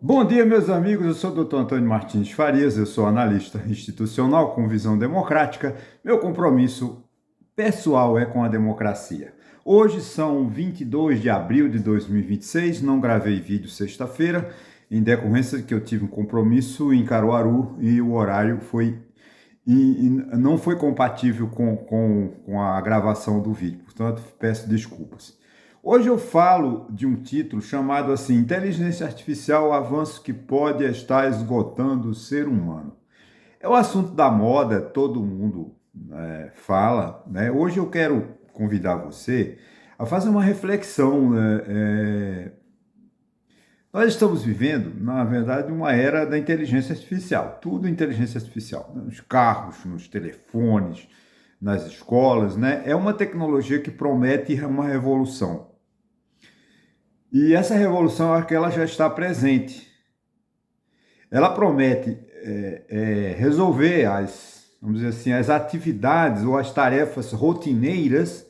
Bom dia, meus amigos. Eu sou o Dr. Antônio Martins Farias, eu sou analista institucional com visão democrática. Meu compromisso pessoal é com a democracia. Hoje são 22 de abril de 2026, não gravei vídeo sexta-feira, em decorrência de que eu tive um compromisso em Caruaru e o horário não foi compatível com a gravação do vídeo, portanto, peço desculpas. Hoje eu falo de um título chamado assim, Inteligência Artificial, o avanço que pode estar esgotando o ser humano. É o assunto da moda, todo mundo fala, né? Hoje eu quero convidar você a fazer uma reflexão, né? Nós estamos vivendo, na verdade, uma era da inteligência artificial. Tudo inteligência artificial. Nos carros, nos telefones, nas escolas, né? É uma tecnologia que promete uma revolução. E essa revolução, eu acho que ela já está presente. Ela promete resolver vamos dizer assim, as atividades ou as tarefas rotineiras,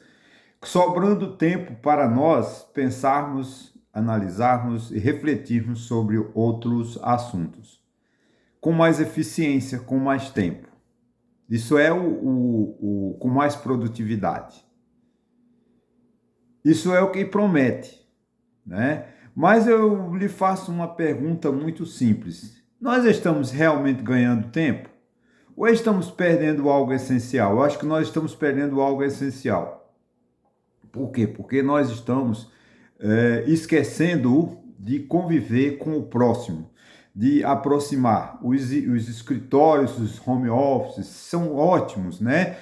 sobrando tempo para nós pensarmos, analisarmos e refletirmos sobre outros assuntos, com mais eficiência, com mais tempo. Isso é com mais produtividade. Isso é o que promete, né? Mas eu lhe faço uma pergunta muito simples. Nós estamos realmente ganhando tempo? Ou estamos perdendo algo essencial? Eu acho que nós estamos perdendo algo essencial. Por quê? Porque nós estamos esquecendo de conviver com o próximo, de aproximar. Os escritórios, os home offices são ótimos, né?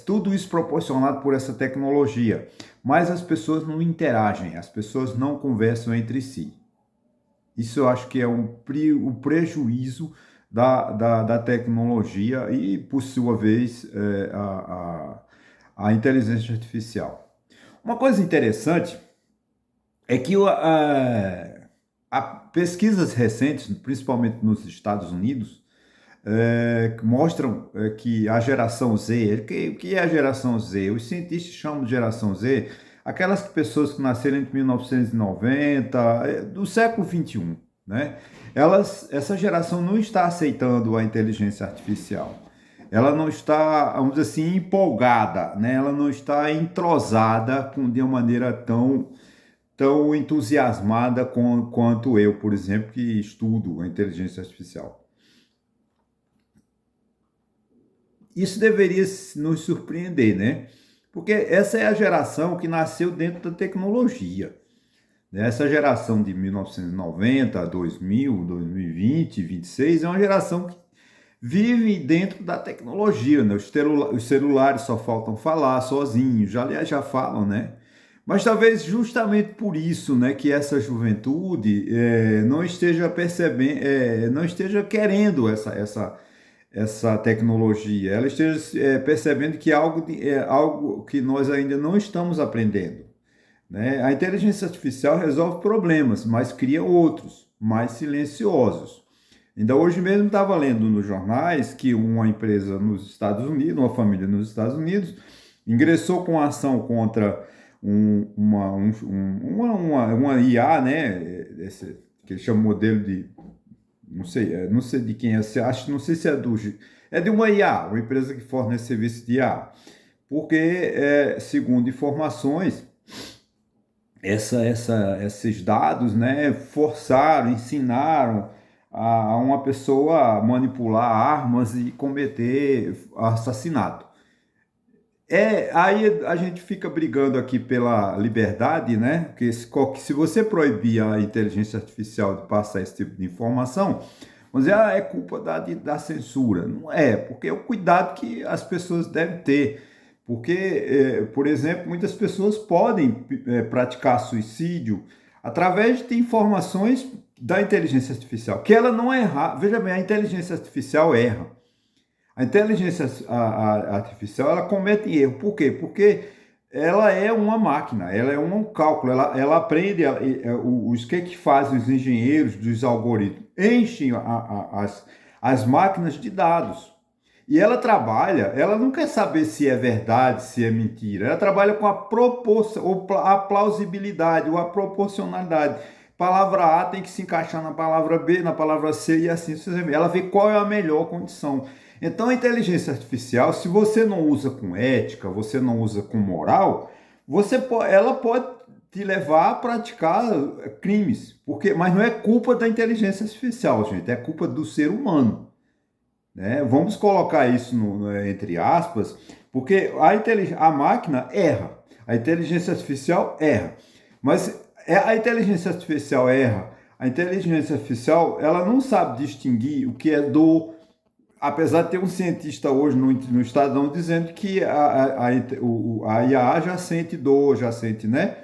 Tudo isso proporcionado por essa tecnologia. Mas as pessoas não interagem, as pessoas não conversam entre si. Isso eu acho que é o prejuízo da tecnologia e, por sua vez, a inteligência artificial. Uma coisa interessante é que pesquisas recentes, principalmente nos Estados Unidos, mostram que a geração Z, o que é a geração Z? Os cientistas chamam de geração Z aquelas pessoas que nasceram entre 1990, do século 21, né? Essa geração não está aceitando a inteligência artificial. Ela não está, vamos dizer assim, empolgada, né? Ela não está entrosada de uma maneira tão entusiasmada quanto eu, por exemplo, que estudo a inteligência artificial. Isso deveria nos surpreender, né? Porque essa é a geração que nasceu dentro da tecnologia. Essa geração de 1990, 2000, 2020, 26 é uma geração que vive dentro da tecnologia, né? Os celulares só faltam falar sozinhos, já falam, né? Mas talvez justamente por isso, né, que essa juventude não esteja percebendo, não esteja querendo essa tecnologia, ela esteja percebendo que é algo que nós ainda não estamos aprendendo, né? A inteligência artificial resolve problemas, mas cria outros, mais silenciosos. Ainda hoje mesmo estava lendo nos jornais que uma empresa nos Estados Unidos, uma família nos Estados Unidos, ingressou com ação contra uma IA, né? Que ele chama modelo de, não sei de quem é, não sei se é de uma IA, uma empresa que fornece serviço de IA, porque segundo informações, esses dados, né, ensinaram a uma pessoa a manipular armas e cometer assassinato. Aí a gente fica brigando aqui pela liberdade, né? Porque se você proibir a inteligência artificial de passar esse tipo de informação, vamos dizer, é culpa da censura. Não é, porque é o cuidado que as pessoas devem ter. Porque, por exemplo, muitas pessoas podem praticar suicídio através de informações da inteligência artificial, que ela não erra. Veja bem, a inteligência artificial erra. A inteligência artificial, ela comete erro. Por quê? Porque ela é uma máquina, ela é um cálculo, ela aprende os que fazem os engenheiros dos algoritmos, enchem as máquinas de dados. E ela trabalha, ela não quer saber se é verdade, se é mentira, ela trabalha com a plausibilidade ou a proporcionalidade, palavra A tem que se encaixar na palavra B, na palavra C e assim sucessivamente. Ela vê qual é a melhor condição. Então, a inteligência artificial, se você não usa com ética, você não usa com moral, ela pode te levar a praticar crimes, mas não é culpa da inteligência artificial, gente, é culpa do ser humano, né? Vamos colocar isso entre aspas, porque a máquina erra, a inteligência artificial erra, mas a inteligência artificial erra, a inteligência artificial ela não sabe distinguir o que é dor, apesar de ter um cientista hoje no Estadão dizendo que a IA já sente dor, já sente, né?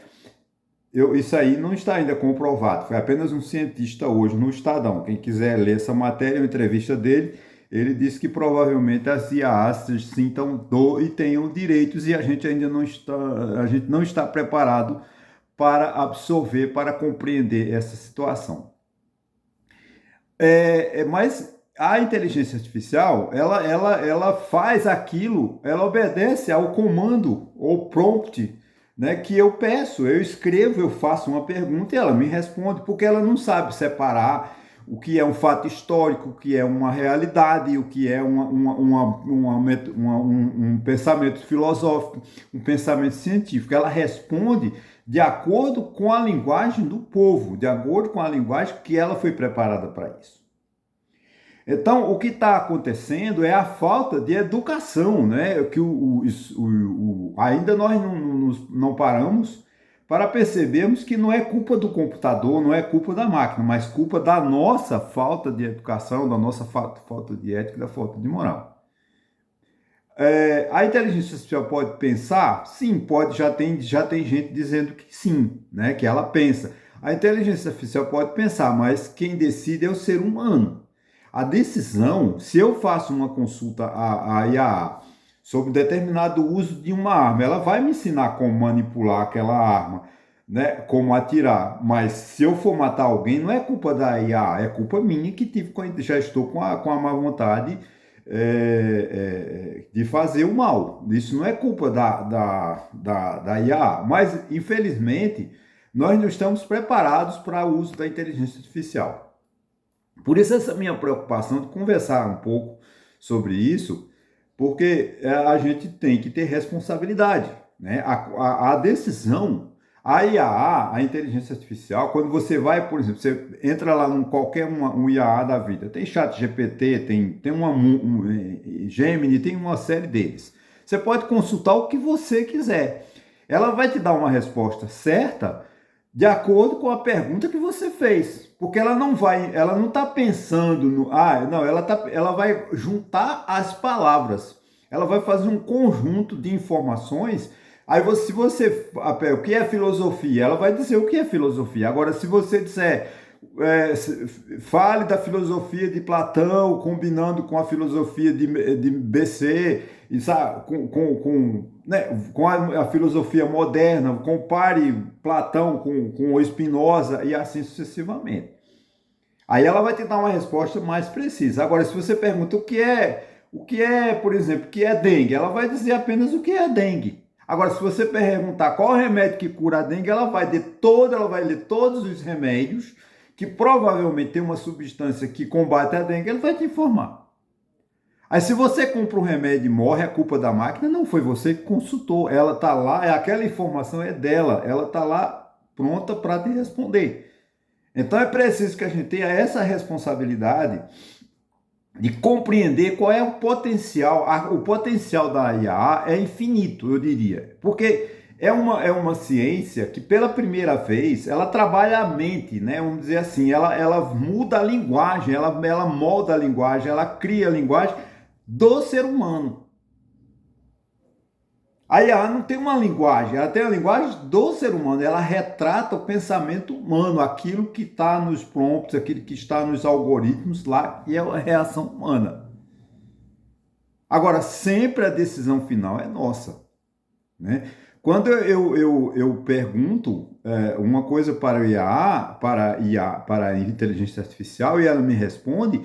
Isso aí não está ainda comprovado, foi apenas um cientista hoje no Estadão. Quem quiser ler essa matéria, uma entrevista dele, ele disse que provavelmente as IAs sintam dor e tenham direitos e a gente ainda não está preparado para absorver, para compreender essa situação. Mas a inteligência artificial, ela faz aquilo, ela obedece ao comando ou prompt, né, que eu peço, eu escrevo, eu faço uma pergunta e ela me responde, porque ela não sabe separar o que é um fato histórico, o que é uma realidade, o que é um pensamento filosófico, um pensamento científico. Ela responde de acordo com a linguagem do povo, de acordo com a linguagem que ela foi preparada para isso. Então, o que está acontecendo é a falta de educação, né? Que ainda nós não paramos para percebermos que não é culpa do computador, não é culpa da máquina, mas culpa da nossa falta de educação, da nossa falta de ética, da falta de moral. A inteligência artificial pode pensar? Sim, pode, já tem gente dizendo que sim, né? Que ela pensa. A inteligência artificial pode pensar, mas quem decide é o ser humano. A decisão, se eu faço uma consulta à IA sobre determinado uso de uma arma, ela vai me ensinar como manipular aquela arma, né? Como atirar. Mas se eu for matar alguém, não é culpa da IA, é culpa minha que já estou com a má vontade de fazer o mal. Isso não é culpa da IA. Mas, infelizmente, nós não estamos preparados para o uso da inteligência artificial. Por isso essa minha preocupação de conversar um pouco sobre isso, porque a gente tem que ter responsabilidade, né? A decisão, a IAA, a inteligência artificial, quando você vai, por exemplo, você entra lá num um IAA da vida, tem ChatGPT, tem Gemini, tem uma série deles. Você pode consultar o que você quiser. Ela vai te dar uma resposta certa de acordo com a pergunta que você fez, porque ela não está pensando ela vai juntar as palavras, ela vai fazer um conjunto de informações. Aí se você, o que é filosofia? Ela vai dizer o que é filosofia. Agora, se você disser, fale da filosofia de Platão, combinando com a filosofia de BC, e, sabe, com a filosofia moderna, compare Platão com o Spinoza e assim sucessivamente. Aí ela vai te dar uma resposta mais precisa. Agora, se você pergunta o que é, por exemplo, o que é dengue, ela vai dizer apenas o que é dengue. Agora, se você perguntar qual é o remédio que cura a dengue, ela vai ler todos os remédios que provavelmente tem uma substância que combate a dengue, ela vai te informar. Aí se você compra um remédio e morre, a culpa da máquina não foi você que consultou. Ela está lá, aquela informação é dela, ela está lá pronta para te responder. Então é preciso que a gente tenha essa responsabilidade de compreender qual é o potencial. O potencial da IA é infinito, eu diria. Porque é uma ciência que, pela primeira vez, ela trabalha a mente, né? Vamos dizer assim, ela muda a linguagem, ela molda a linguagem, ela cria a linguagem do ser humano. A IA não tem uma linguagem, ela tem a linguagem do ser humano, ela retrata o pensamento humano, aquilo que está nos prompts, aquilo que está nos algoritmos lá, que é a reação humana. Agora, sempre a decisão final é nossa, né? Quando eu pergunto uma coisa para a IA, para a inteligência artificial, e ela me responde,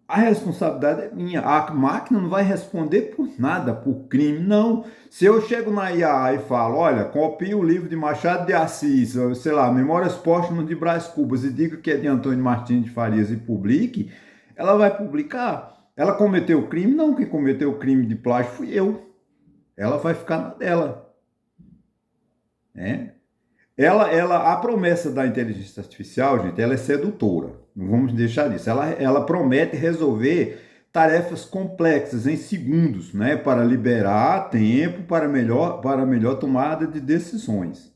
A responsabilidade é minha. A máquina não vai responder por nada, por crime, não. Se eu chego na IA e falo, olha, copie o livro de Machado de Assis, sei lá, Memórias Póstumas de Brás Cubas, e diga que é de Antônio Martins de Farias e publique, ela vai publicar. Ela cometeu o crime? Não, quem cometeu o crime de plágio fui eu. Ela vai ficar na dela, né? A promessa da inteligência artificial, gente, ela é sedutora. Não vamos deixar disso. Ela promete resolver tarefas complexas em segundos, né, para liberar tempo para melhor tomada de decisões.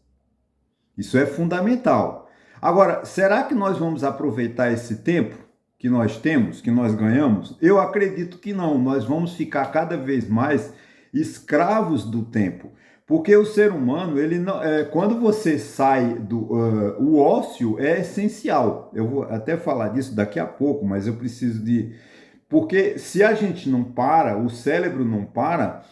Isso é fundamental. Agora, será que nós vamos aproveitar esse tempo que nós temos, que nós ganhamos? Eu acredito que não. Nós vamos ficar cada vez mais escravos do tempo. Porque o ser humano, ele não, quando você sai o ócio é essencial. Eu vou até falar disso daqui a pouco, mas eu preciso de... Porque se a gente não para, o cérebro não para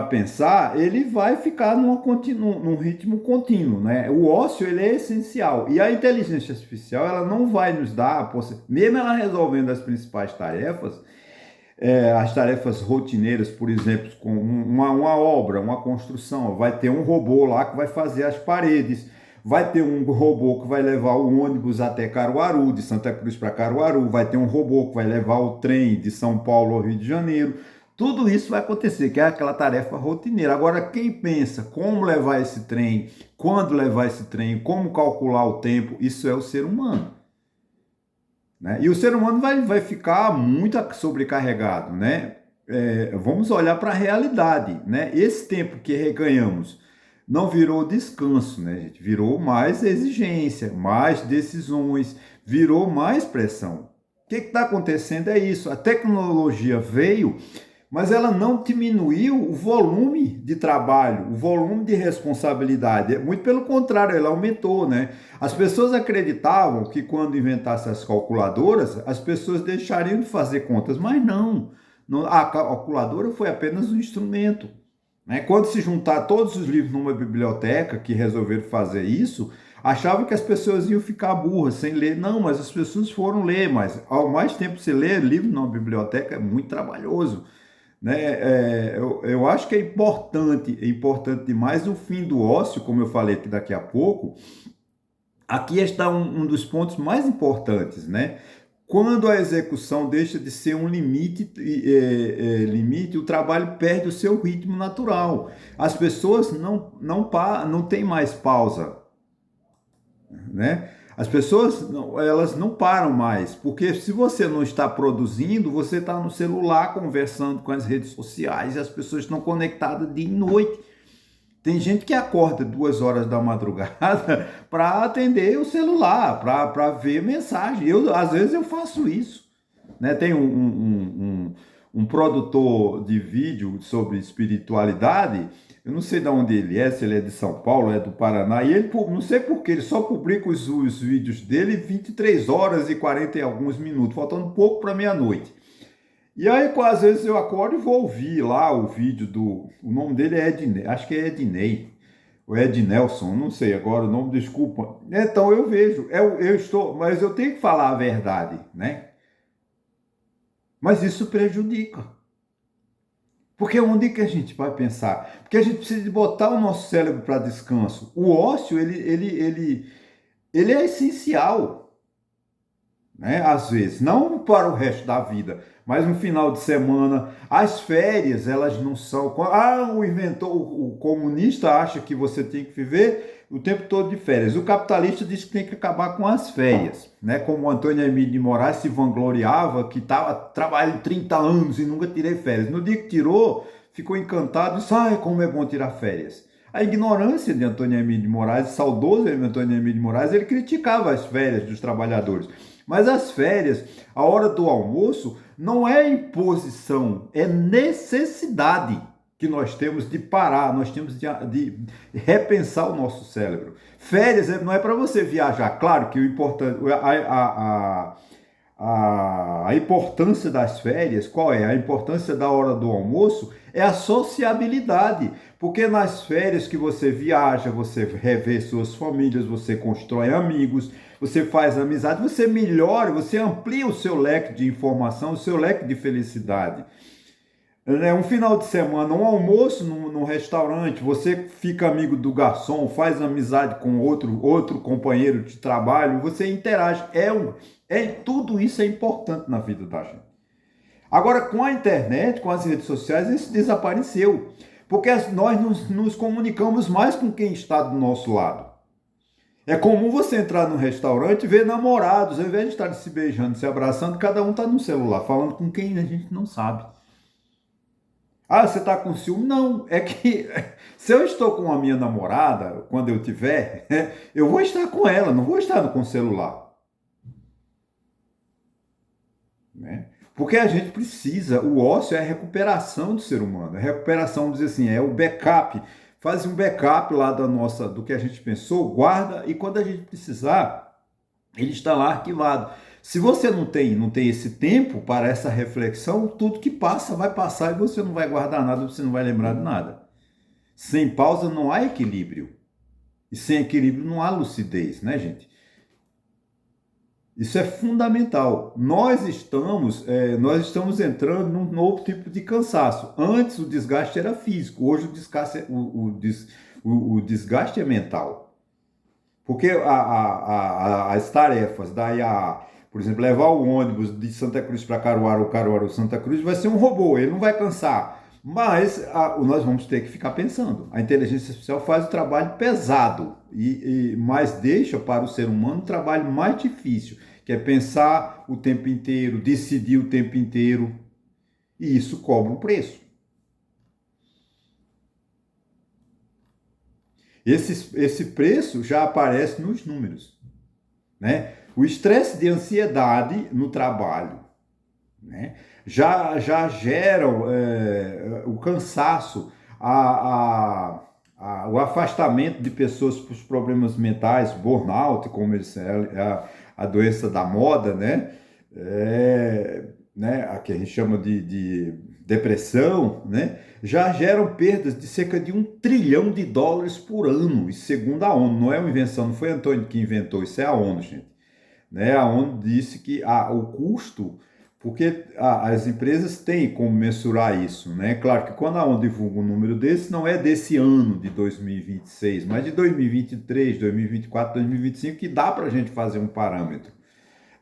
pensar, ele vai ficar num ritmo contínuo, né? O ócio, ele é essencial. E a inteligência artificial, ela não vai nos dar, mesmo ela resolvendo as principais tarefas, as tarefas rotineiras, por exemplo, com uma obra, uma construção, vai ter um robô lá que vai fazer as paredes, vai ter um robô que vai levar o ônibus até Caruaru, de Santa Cruz para Caruaru, vai ter um robô que vai levar o trem de São Paulo ao Rio de Janeiro. Tudo isso vai acontecer, que é aquela tarefa rotineira. Agora, quem pensa como levar esse trem, quando levar esse trem, como calcular o tempo, isso é o ser humano. Né? E o ser humano vai ficar muito sobrecarregado, né? Vamos olhar para a realidade, né? Esse tempo que reganhamos não virou descanso, né, gente? Virou mais exigência, mais decisões, virou mais pressão. O que está acontecendo é isso. A tecnologia veio, mas ela não diminuiu o volume de trabalho, o volume de responsabilidade. Muito pelo contrário, ela aumentou, né? As pessoas acreditavam que quando inventasse as calculadoras, as pessoas deixariam de fazer contas, mas não. A calculadora foi apenas um instrumento. Né? Quando se juntar todos os livros numa biblioteca que resolveram fazer isso, achavam que as pessoas iam ficar burras sem ler. Não, mas as pessoas foram ler, mas ao mais tempo você lê livro numa biblioteca é muito trabalhoso. Né? Eu acho que é importante demais o fim do ócio, como eu falei aqui daqui a pouco. Aqui está um dos pontos mais importantes, né? Quando a execução deixa de ser um limite, o trabalho perde o seu ritmo natural. As pessoas não têm mais pausa, né? As pessoas elas não param mais, porque se você não está produzindo, você está no celular conversando com as redes sociais, e as pessoas estão conectadas dia e noite. Tem gente que acorda 2 horas da madrugada para atender o celular, para ver mensagem. Às vezes eu faço isso. Né? Tem um produtor de vídeo sobre espiritualidade, eu não sei de onde ele é, se ele é de São Paulo, é do Paraná, e ele, não sei porquê, ele só publica os vídeos dele 23 horas e 40 e alguns minutos, faltando pouco para meia-noite. E aí, às vezes eu acordo e vou ouvir lá o vídeo o nome dele é Ednei, acho que é Ednei, ou Ednelson, não sei agora o nome, desculpa. Então eu vejo, mas eu tenho que falar a verdade, né? Mas isso prejudica. Porque onde que a gente vai pensar? Porque a gente precisa de botar o nosso cérebro para descanso. O ócio, ele é essencial, né? Às vezes, não para o resto da vida, mas no final de semana. As férias, elas não são... o inventor, o comunista acha que você tem que viver o tempo todo de férias. O capitalista diz que tem que acabar com as férias, né? Como o Antônio Emílio de Moraes se vangloriava que estava trabalhando 30 anos e nunca tirei férias. No dia que tirou, ficou encantado e disse, como é bom tirar férias. A ignorância de Antônio Emílio de Moraes, saudoso Antônio Emílio de Moraes, ele criticava as férias dos trabalhadores. Mas as férias, a hora do almoço, não é imposição, é necessidade que nós temos de parar, nós temos de repensar o nosso cérebro. Férias não é para você viajar. Claro que o importante, a importância das férias, qual é? A importância da hora do almoço é a sociabilidade. Porque nas férias que você viaja, você revê suas famílias, você constrói amigos, você faz amizade, você melhora, você amplia o seu leque de informação, o seu leque de felicidade. Um final de semana, um almoço num restaurante, você fica amigo do garçom, faz amizade com outro companheiro de trabalho, você interage. Tudo isso é importante na vida da gente. Agora, com a internet, com as redes sociais, isso desapareceu. Porque nós nos comunicamos mais com quem está do nosso lado. É comum você entrar num restaurante e ver namorados, ao invés de estar se beijando, se abraçando, cada um está no celular, falando com quem a gente não sabe. Ah, você está com ciúme? Não, é que se eu estou com a minha namorada, quando eu tiver, eu vou estar com ela, não vou estar com o celular. Né? Porque a gente precisa, o ócio é a recuperação do ser humano, a recuperação, dizer assim, é o backup, faz um backup lá do que a gente pensou, guarda, e quando a gente precisar, ele está lá arquivado. Se você não tem esse tempo para essa reflexão, tudo que passa vai passar e você não vai guardar nada, você não vai lembrar de nada. Sem pausa não há equilíbrio. E sem equilíbrio não há lucidez, né, gente? Isso é fundamental. Nós estamos entrando num novo tipo de cansaço. Antes o desgaste era físico, hoje o desgaste é mental. Porque as tarefas, por exemplo, levar o ônibus de Santa Cruz para Caruaru, Caruaru, Santa Cruz, vai ser um robô, ele não vai cansar. Mas nós vamos ter que ficar pensando. A inteligência artificial faz o trabalho pesado, mas deixa para o ser humano o trabalho mais difícil, que é pensar o tempo inteiro, decidir o tempo inteiro. E isso cobra um preço. Esse preço já aparece nos números, né? O estresse de ansiedade no trabalho, né? Já geram o cansaço, o afastamento de pessoas por problemas mentais, burnout, como a doença da moda, né? A que a gente chama de depressão, né? Já geram perdas de cerca de $1 trilhão por ano, e segundo a ONU, não é uma invenção, não foi Antônio que inventou, isso é a ONU, gente. Né? A ONU disse que o custo, porque as empresas têm como mensurar isso, né? Claro que quando a ONU divulga um número desse, não é desse ano de 2026, mas de 2023, 2024, 2025, que dá para a gente fazer um parâmetro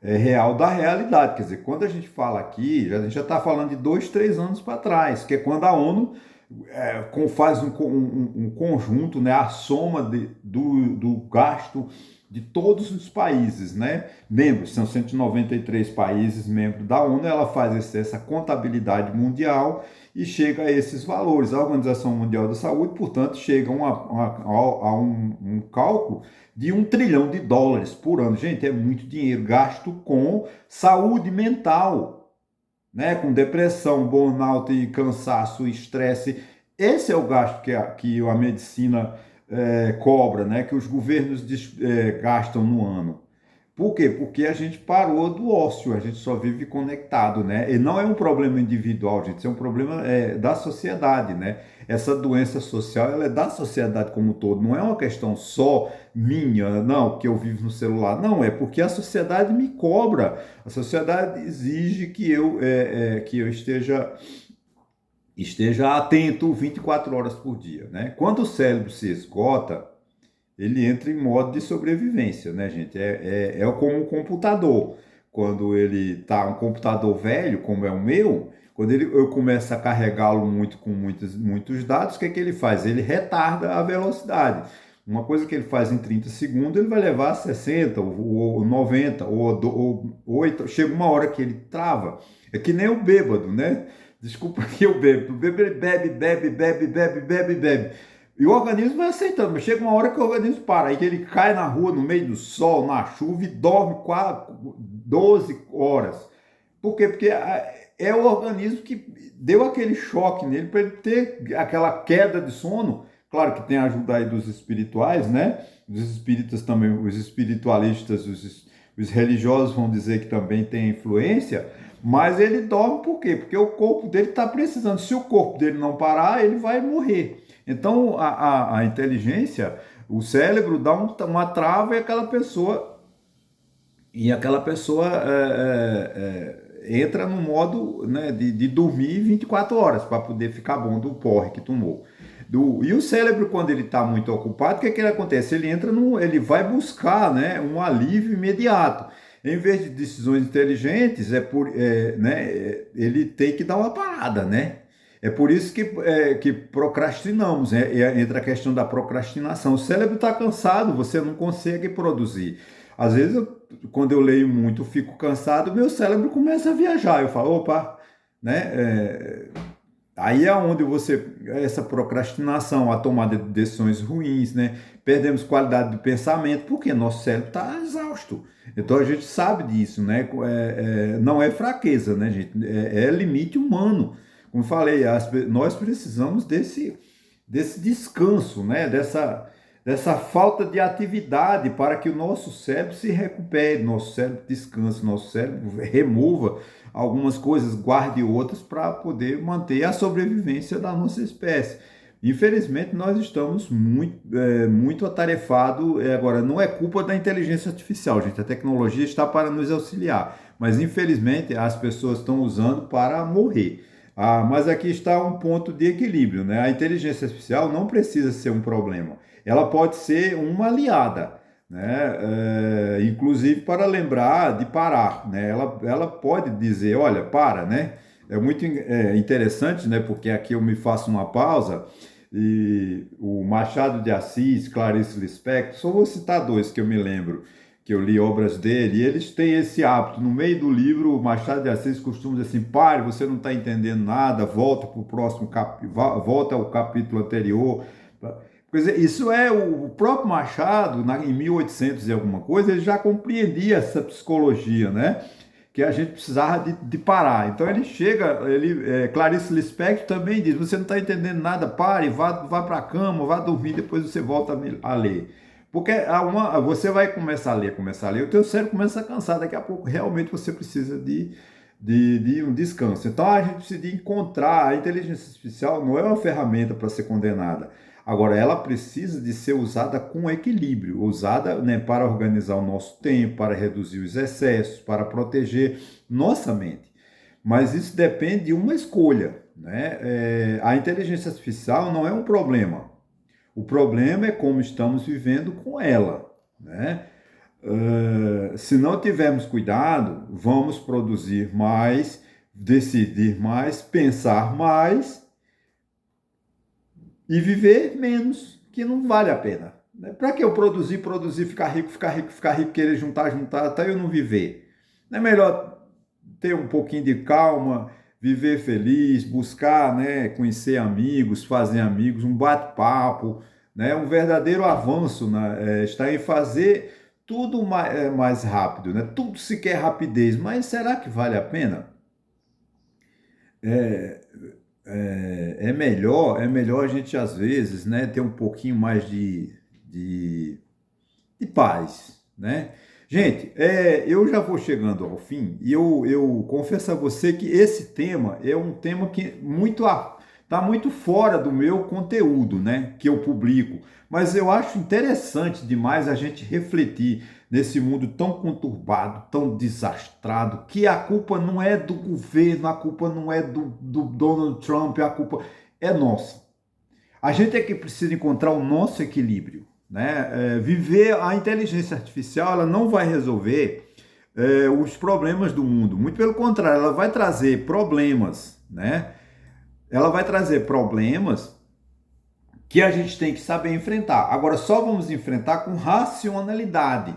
real da realidade. Quer dizer, quando a gente fala aqui, a gente já está falando de 2, 3 anos para trás, que é quando a ONU faz um conjunto, né? A soma do gasto de todos os países, né? Membros, são 193 países membros da ONU, ela faz essa contabilidade mundial e chega a esses valores. A Organização Mundial da Saúde, portanto, chega a um cálculo de $1 trilhão por ano. Gente, é muito dinheiro gasto com saúde mental, né? Com depressão, burnout, cansaço, estresse. Esse é o gasto que a medicina cobra, né? Que os governos gastam no ano. Por quê? Porque a gente parou do ócio, a gente só vive conectado, né? E não é um problema individual, gente, isso é um problema da sociedade, né? Essa doença social, ela é da sociedade como um todo, não é uma questão só minha, não, que eu vivo no celular, não, é porque a sociedade me cobra, a sociedade exige que eu esteja atento 24 horas por dia, né? Quando o cérebro se esgota, ele entra em modo de sobrevivência, né, gente? É como um computador. Quando ele tá um computador velho, como é o meu, quando eu começo a carregá-lo com muitos dados, o que é que ele faz? Ele retarda a velocidade. Uma coisa que ele faz em 30 segundos, ele vai levar a 60, ou 90, ou 8. Chega uma hora que ele trava. É que nem o bêbado, né? Desculpa que eu bebo. O bêbado bebe. E o organismo vai aceitando, mas chega uma hora que o organismo para, aí que ele cai na rua, no meio do sol, na chuva, e dorme 12 horas. Por quê? Porque é o organismo que deu aquele choque nele para ele ter aquela queda de sono. Claro que tem a ajuda aí dos espirituais, né? Os espíritas também, os espiritualistas, os religiosos vão dizer que também tem influência, mas ele dorme por quê? Porque o corpo dele está precisando. Se o corpo dele não parar, ele vai morrer. Então, a inteligência, o cérebro dá uma trava e aquela pessoa entra no modo, né, de dormir 24 horas para poder ficar bom do porre que tomou. E o cérebro, quando ele está muito ocupado, o que, que ele acontece? Ele vai buscar, né, um alívio imediato. Em vez de decisões inteligentes, ele tem que dar uma parada, né? É por isso que procrastinamos, né? Entra a questão da procrastinação. O cérebro está cansado, você não consegue produzir. Às vezes, quando eu leio muito, eu fico cansado, meu cérebro começa a viajar. Eu falo, opa, né? Aí é onde essa procrastinação, a tomada de decisões ruins, né? Perdemos qualidade do pensamento, porque nosso cérebro está exausto. Então a gente sabe disso, né? Não é fraqueza, né, gente? É limite humano. Como eu falei, nós precisamos desse descanso, né? Dessa falta de atividade para que o nosso cérebro se recupere, nosso cérebro descanse, nosso cérebro remova algumas coisas, guarde outras para poder manter a sobrevivência da nossa espécie. Infelizmente, nós estamos muito atarefados. Agora, não é culpa da inteligência artificial, gente. A tecnologia está para nos auxiliar, mas infelizmente as pessoas estão usando para morrer. Mas aqui está um ponto de equilíbrio, né? A inteligência artificial não precisa ser um problema. Ela pode ser uma aliada, né? Inclusive para lembrar de parar, né? Ela pode dizer, olha, para, né? É muito interessante, né? Porque aqui eu me faço uma pausa e o Machado de Assis, Clarice Lispector, só vou citar dois que eu me lembro, que eu li obras dele, e eles têm esse hábito. No meio do livro, o Machado de Assis costuma dizer assim, pare, você não está entendendo nada, volta para o próximo volta ao capítulo anterior. Quer dizer, isso é o próprio Machado, em 1800 e alguma coisa, ele já compreendia essa psicologia, né? Que a gente precisava de parar. Então ele chega, Clarice Lispector também diz, você não está entendendo nada, pare, vá para a cama, vá dormir, depois você volta a ler. Porque você vai começar a ler, o teu cérebro começa a cansar, daqui a pouco realmente você precisa de um descanso. Então a gente precisa de encontrar, a inteligência artificial não é uma ferramenta para ser condenada. Agora, ela precisa de ser usada com equilíbrio, usada, né, para organizar o nosso tempo, para reduzir os excessos, para proteger nossa mente. Mas isso depende de uma escolha, né? A inteligência artificial não é um problema. O problema é como estamos vivendo com ela, né? Se não tivermos cuidado, vamos produzir mais, decidir mais, pensar mais e viver menos, que não vale a pena. Para que eu produzir, ficar rico, querer juntar, até eu não viver? Não é melhor ter um pouquinho de calma, viver feliz, buscar, né, conhecer amigos, fazer amigos, um bate-papo, né, um verdadeiro avanço, né, está em fazer tudo mais rápido, né? Tudo se quer rapidez, mas será que vale a pena? É melhor a gente, às vezes, né, ter um pouquinho mais de paz, né? Gente, eu já vou chegando ao fim e eu confesso a você que esse tema é um tema que está muito fora do meu conteúdo, né, que eu publico. Mas eu acho interessante demais a gente refletir nesse mundo tão conturbado, tão desastrado, que a culpa não é do governo, a culpa não é do Donald Trump, a culpa é nossa. A gente é que precisa encontrar o nosso equilíbrio, né? Viver a inteligência artificial, ela não vai resolver os problemas do mundo. Muito pelo contrário, ela vai trazer problemas, né? Ela vai trazer problemas que a gente tem que saber enfrentar. Agora, só vamos enfrentar com racionalidade,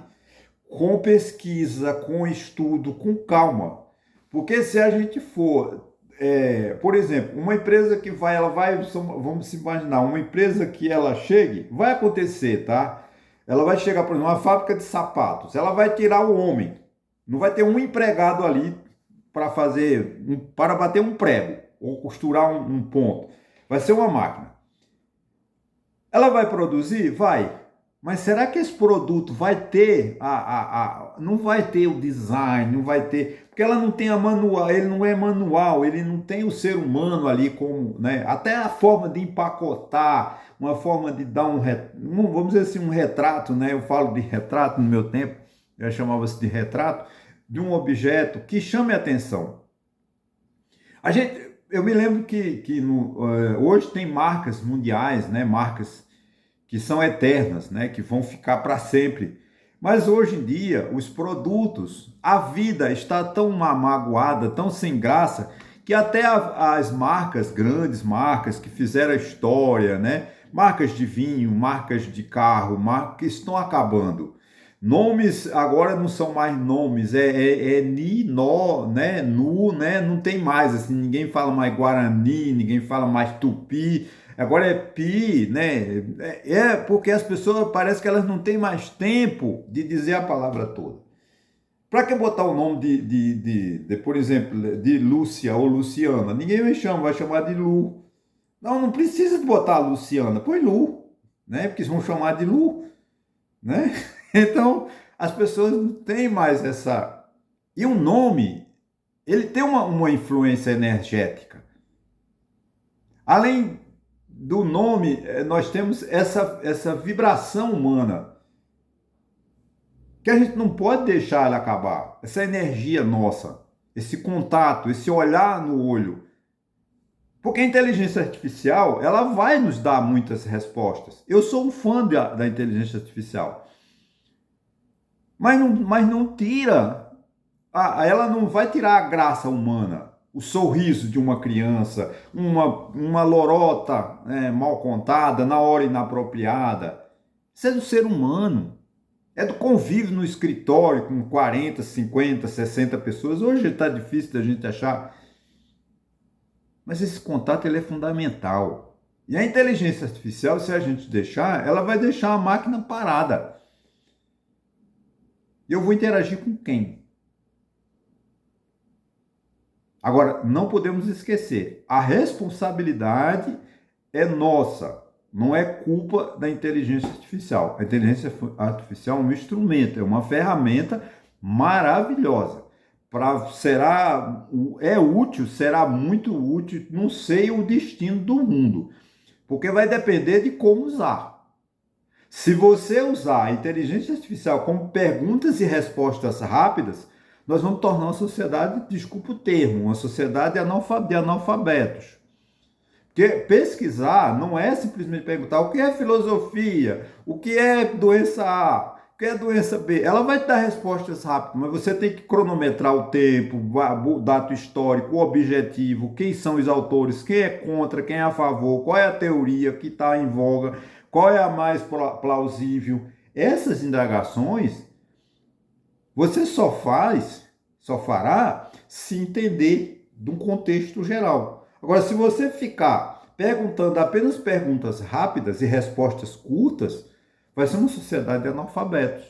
com pesquisa, com estudo, com calma. Porque se a gente for, por exemplo, uma empresa que vamos se imaginar, uma empresa que ela chegue, vai acontecer, tá? Ela vai chegar, por exemplo, uma fábrica de sapatos, ela vai tirar o homem, não vai ter um empregado ali para bater um prego ou costurar um ponto. Vai ser uma máquina. Ela vai produzir? Vai. Mas será que esse produto vai ter não vai ter o design, não vai ter, porque ela não tem a manual, ele não é manual, ele não tem o ser humano ali como, né? Até a forma de empacotar, uma forma de dar vamos dizer assim, um retrato, né? Eu falo de retrato no meu tempo, eu chamava-se de retrato de um objeto que chame a atenção. Eu me lembro hoje tem marcas mundiais, né? Marcas que são eternas, né, que vão ficar para sempre. Mas hoje em dia, os produtos, a vida está tão magoada, tão sem graça, que até as marcas, grandes marcas que fizeram a história, né, marcas de vinho, marcas de carro, marcas que estão acabando. Nomes agora não são mais nomes, ni, nó, né, nu, né, não tem mais, assim, ninguém fala mais Guarani, ninguém fala mais Tupi, agora é pi, né? Porque as pessoas parece que elas não têm mais tempo de dizer a palavra toda. Para que botar o nome por exemplo, de Lúcia ou Luciana? Ninguém me chama, vai chamar de Lu. Não precisa de botar Luciana, põe Lu, né? Porque vão chamar de Lu, né? Então, as pessoas não têm mais essa... E o nome, ele tem uma influência energética. Além do nome, nós temos essa vibração humana, que a gente não pode deixar ela acabar. Essa energia nossa, esse contato, esse olhar no olho. Porque a inteligência artificial, ela vai nos dar muitas respostas. Eu sou um fã da inteligência artificial. Mas não tira, ela não vai tirar a graça humana. O sorriso de uma criança, uma lorota mal contada, na hora inapropriada. Isso é do ser humano. É do convívio no escritório com 40, 50, 60 pessoas. Hoje está difícil da gente achar. Mas esse contato ele é fundamental. E a inteligência artificial, se a gente deixar, ela vai deixar a máquina parada. E eu vou interagir com quem? Agora, não podemos esquecer, a responsabilidade é nossa, não é culpa da inteligência artificial. A inteligência artificial é um instrumento, é uma ferramenta maravilhosa. É útil, será muito útil, não sei o destino do mundo, porque vai depender de como usar. Se você usar a inteligência artificial como perguntas e respostas rápidas, nós vamos tornar uma sociedade, desculpa o termo, uma sociedade de analfabetos. Porque pesquisar não é simplesmente perguntar o que é filosofia, o que é doença A, o que é doença B. Ela vai te dar respostas rápidas, mas você tem que cronometrar o tempo, o dado histórico, o objetivo, quem são os autores, quem é contra, quem é a favor, qual é a teoria que está em voga, qual é a mais plausível. Essas indagações você só fará se entender de um contexto geral. Agora, se você ficar perguntando apenas perguntas rápidas e respostas curtas, vai ser uma sociedade de analfabetos.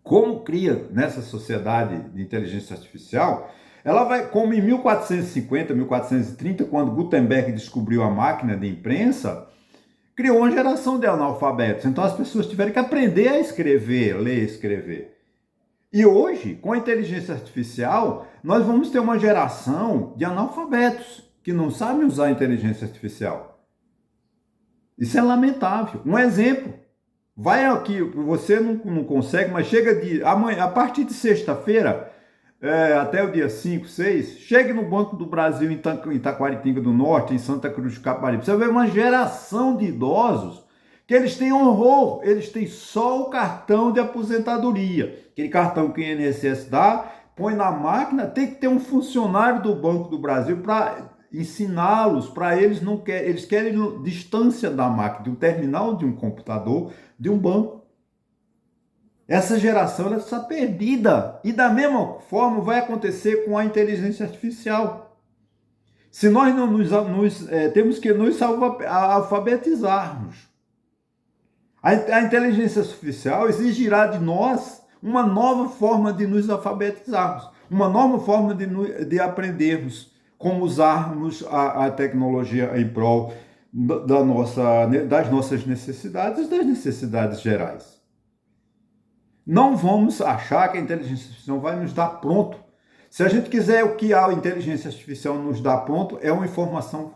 Como cria nessa sociedade de inteligência artificial, ela vai, como em 1450, 1430, quando Gutenberg descobriu a máquina de imprensa, criou uma geração de analfabetos. Então as pessoas tiveram que aprender a escrever, ler e escrever. E hoje, com a inteligência artificial, nós vamos ter uma geração de analfabetos que não sabem usar a inteligência artificial. Isso é lamentável. Um exemplo. Vai aqui, você não consegue, mas chega amanhã, a partir de sexta-feira, até o dia 5, 6, chegue no Banco do Brasil em Itaquaritinga do Norte, em Santa Cruz de Caparibe. Você vai ver uma geração de idosos que eles têm horror, eles têm só o cartão de aposentadoria. Aquele cartão que o INSS dá, põe na máquina, tem que ter um funcionário do Banco do Brasil para ensiná-los, para eles querem distância da máquina, de um terminal, de um computador, de um banco. Essa geração ela está perdida. E da mesma forma vai acontecer com a inteligência artificial. Se nós não temos que nos alfabetizarmos. A inteligência artificial exigirá de nós uma nova forma de nos alfabetizarmos, uma nova forma de aprendermos como usarmos a tecnologia em prol das nossas necessidades e das necessidades gerais. Não vamos achar que a inteligência artificial vai nos dar pronto. Se a gente quiser o que a inteligência artificial nos dá pronto, é uma informação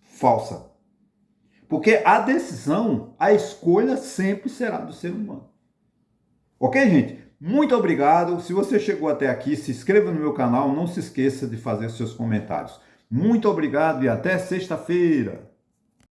falsa. Porque a decisão, a escolha sempre será do ser humano. Ok, gente? Muito obrigado. Se você chegou até aqui, se inscreva no meu canal. Não se esqueça de fazer seus comentários. Muito obrigado e até sexta-feira.